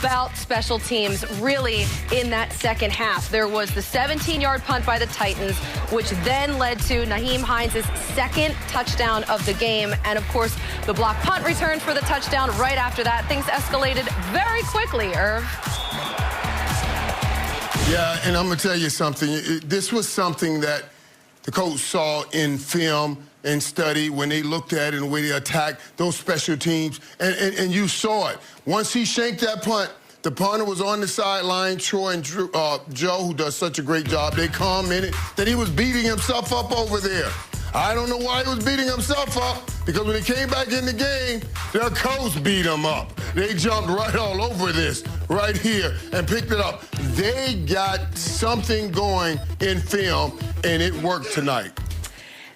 about special teams really in that second half. There was the 17-yard punt by the Titans, which then led to Nyheim Hines' second touchdown of the game. And, of course, the block punt return for the touchdown. Right after that, things escalated very quickly, Irv. Yeah, and I'm going to tell you something. This was something that the coach saw in film and study when they looked at it and the way they attacked those special teams. And you saw it. Once he shanked that punt, the punter was on the sideline. Troy and Joe, who does such a great job, they commented that he was beating himself up over there. I don't know why he was beating himself up, because when he came back in the game, their coach beat him up. They jumped right all over this, right here, and picked it up. They got something going in film, and it worked tonight.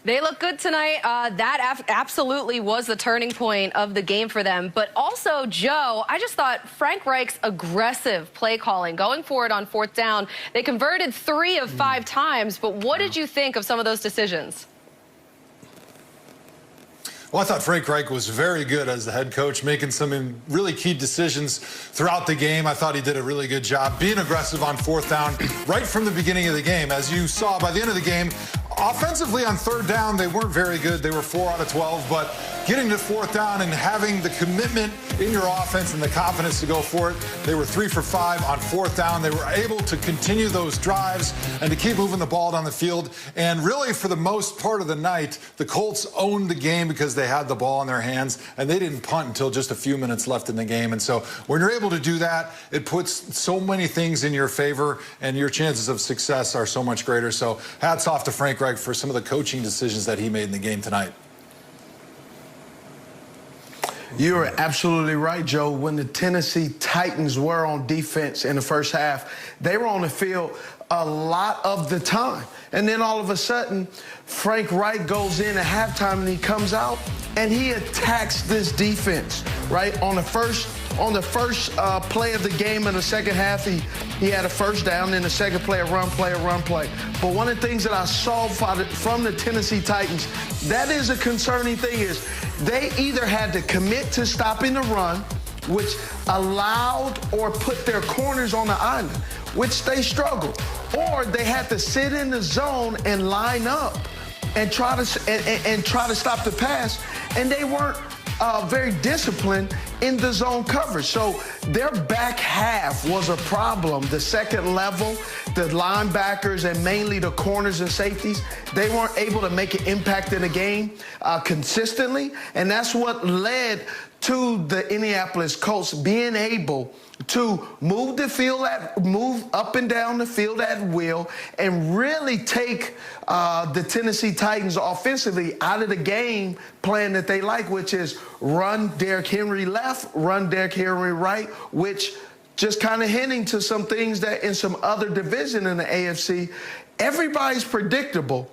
They look good tonight. That absolutely was the turning point of the game for them. But also, Joe, I just thought Frank Reich's aggressive play calling, going for it on fourth down, they converted 3 of 5 times. But what did you think of some of those decisions? Well, I thought Frank Reich was very good as the head coach, making some really key decisions throughout the game. I thought he did a really good job being aggressive on fourth down right from the beginning of the game. As you saw, by the end of the game, offensively on third down, they weren't very good. They were 4 out of 12, but getting to fourth down and having the commitment in your offense and the confidence to go for it, they were 3 for 5 on fourth down. They were able to continue those drives and to keep moving the ball down the field. And really, for the most part of the night, the Colts owned the game because they had the ball in their hands, and they didn't punt until just a few minutes left in the game. And so when you're able to do that, it puts so many things in your favor, and your chances of success are so much greater. So hats off to Frank Reich for some of the coaching decisions that he made in the game tonight. You're absolutely right, Joe. When the Tennessee Titans were on defense in the first half, they were on the field a lot of the time. And then all of a sudden, Frank Reich goes in at halftime and he comes out and he attacks this defense, right? On the first play of the game in the second half, he had a first down. In the second play, a run play. But one of the things that I saw from the Tennessee Titans, that is a concerning thing, is they either had to commit to stopping the run, which allowed or put their corners on the island, which they struggled, or they had to sit in the zone and line up and try to stop the pass, and they weren't very disciplined in the zone coverage. So their back half was a problem. The second level, the linebackers and mainly the corners and safeties, they weren't able to make an impact in the game consistently, and that's what led to the Indianapolis Colts being able to move up and down the field at will and really take the Tennessee Titans offensively out of the game plan that they like, which is run Derrick Henry left, run Derrick Henry right, which just kind of hinting to some things that in some other division in the AFC, everybody's predictable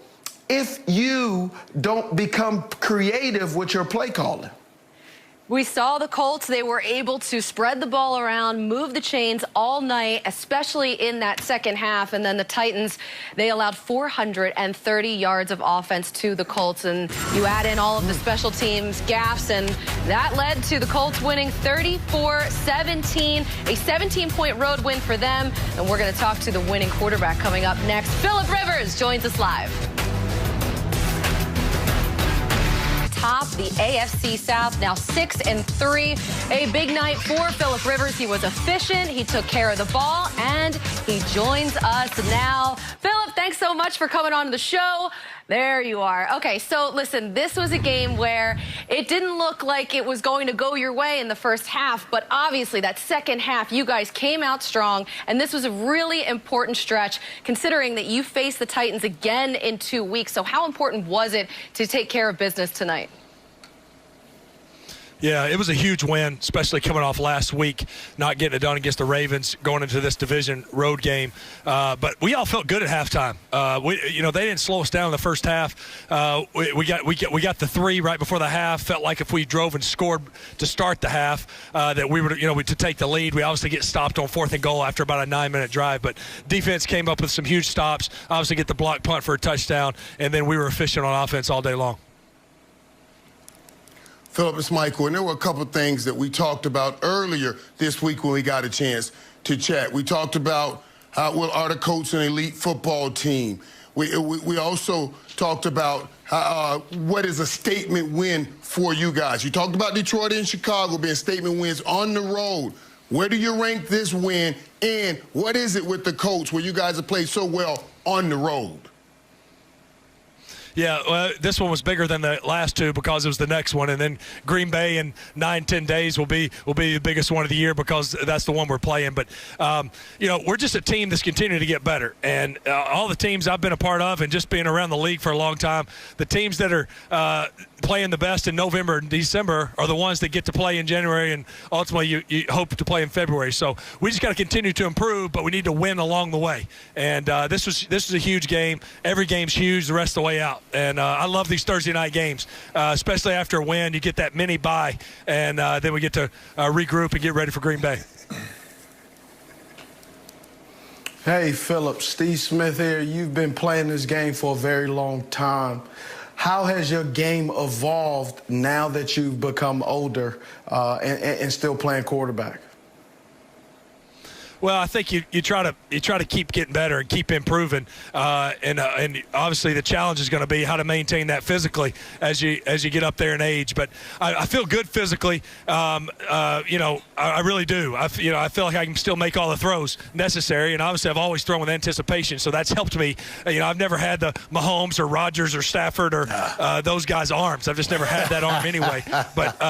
if you don't become creative with your play calling. We saw the Colts. They were able to spread the ball around, move the chains all night, especially in that second half. And then the Titans, they allowed 430 yards of offense to the Colts. And you add in all of the special teams gaffes, and that led to the Colts winning 34-17, a 17-point road win for them. And we're going to talk to the winning quarterback coming up next. Philip Rivers joins us live. Top the AFC South, now 6-3. A big night for Philip Rivers. He was efficient, he took care of the ball, and he joins us now. Philip, thanks so much for coming on the show. There you are. Okay, so listen, this was a game where it didn't look like it was going to go your way in the first half, but obviously that second half, you guys came out strong, and this was a really important stretch considering that you face the Titans again in 2 weeks. So how important was it to take care of business tonight? Yeah, it was a huge win, especially coming off last week, not getting it done against the Ravens, going into this division road game. But we all felt good at halftime. They didn't slow us down in the first half. We got the 3 right before the half. Felt like if we drove and scored to start the half, that we were, to take the lead. We obviously get stopped on 4th and goal after about a 9-minute drive. But defense came up with some huge stops. Obviously, get the block punt for a touchdown, and then we were efficient on offense all day long. Philip, it's Michael, and there were a couple of things that we talked about earlier this week when we got a chance to chat. We talked about how well are the Colts an elite football team. We also talked about what is a statement win for you guys. You talked about Detroit and Chicago being statement wins on the road. Where do you rank this win, and what is it with the Colts where you guys have played so well on the road? Yeah, well, this one was bigger than the last two because it was the next one, and then Green Bay in 9-10 days will be the biggest one of the year because that's the one we're playing. But we're just a team that's continuing to get better, and all the teams I've been a part of, and just being around the league for a long time, the teams that are playing the best in November and December are the ones that get to play in January, and ultimately you hope to play in February. So we just got to continue to improve, but we need to win along the way. And this was a huge game. Every game's huge the rest of the way out. And I love these Thursday night games, especially after a win. You get that mini bye, and then we get to regroup and get ready for Green Bay. Hey, Philip, Steve Smith here. You've been playing this game for a very long time. How has your game evolved now that you've become older and still playing quarterback? Well, I think you try to keep getting better and keep improving, and obviously the challenge is going to be how to maintain that physically as you get up there in age. But I feel good physically. I really do. I feel like I can still make all the throws necessary, and obviously I've always thrown with anticipation, so that's helped me. I've never had the Mahomes or Rodgers or Stafford or those guys' arms. I've just never had that arm anyway. But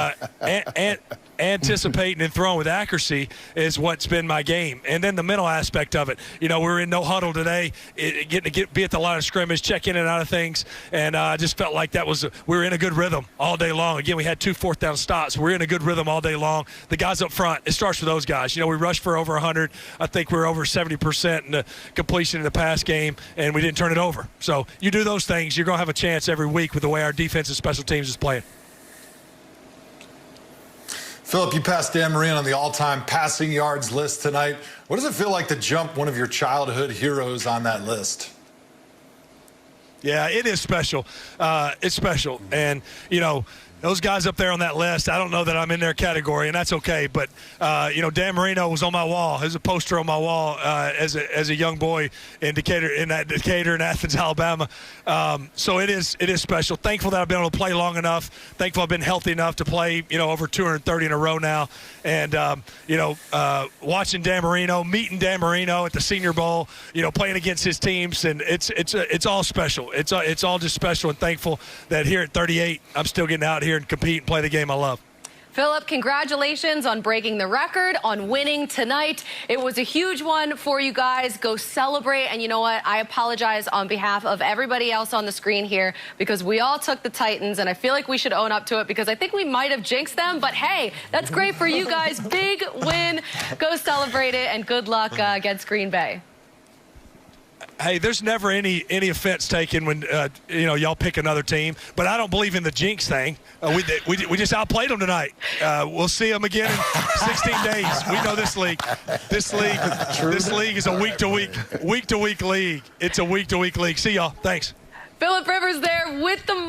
anticipating and throwing with accuracy is what's been my game. And then the mental aspect of it. We were in no huddle today, getting to be at the line of scrimmage, check in and out of things, and I just felt like we were in a good rhythm all day long. Again, we had 2 fourth-down stops. We're in a good rhythm all day long. The guys up front, it starts with those guys. We rushed for over 100. I think we're over 70% in the completion in the pass game, and we didn't turn it over. So you do those things, you're going to have a chance every week with the way our defense and special teams is playing. Philip, you passed Dan Marino on the all-time passing yards list tonight. What does it feel like to jump one of your childhood heroes on that list? Yeah, it is special. It's special. And, those guys up there on that list, I don't know that I'm in their category, and that's okay. But, Dan Marino was on my wall. There's a poster on my wall as a young boy in Decatur and Athens, Alabama. So it is special. Thankful that I've been able to play long enough. Thankful I've been healthy enough to play, over 230 in a row now. And, watching Dan Marino, meeting Dan Marino at the Senior Bowl, playing against his teams, and it's all special. It's all just special, and thankful that here at 38, I'm still getting out here and compete and play the game I love. Philip, congratulations on breaking the record, on winning tonight. It was a huge one for you guys. Go celebrate. And you know what? I apologize on behalf of everybody else on the screen here because we all took the Titans, and I feel like we should own up to it because I think we might have jinxed them. But, hey, that's great for you guys. Big win. Go celebrate it, and good luck against Green Bay. Hey, there's never any offense taken when y'all pick another team, but I don't believe in the jinx thing. We just outplayed them tonight. We'll see them again in 16 days. We know this league. This league is a week to week league. It's a week to week league. See y'all. Thanks. Philip Rivers there with the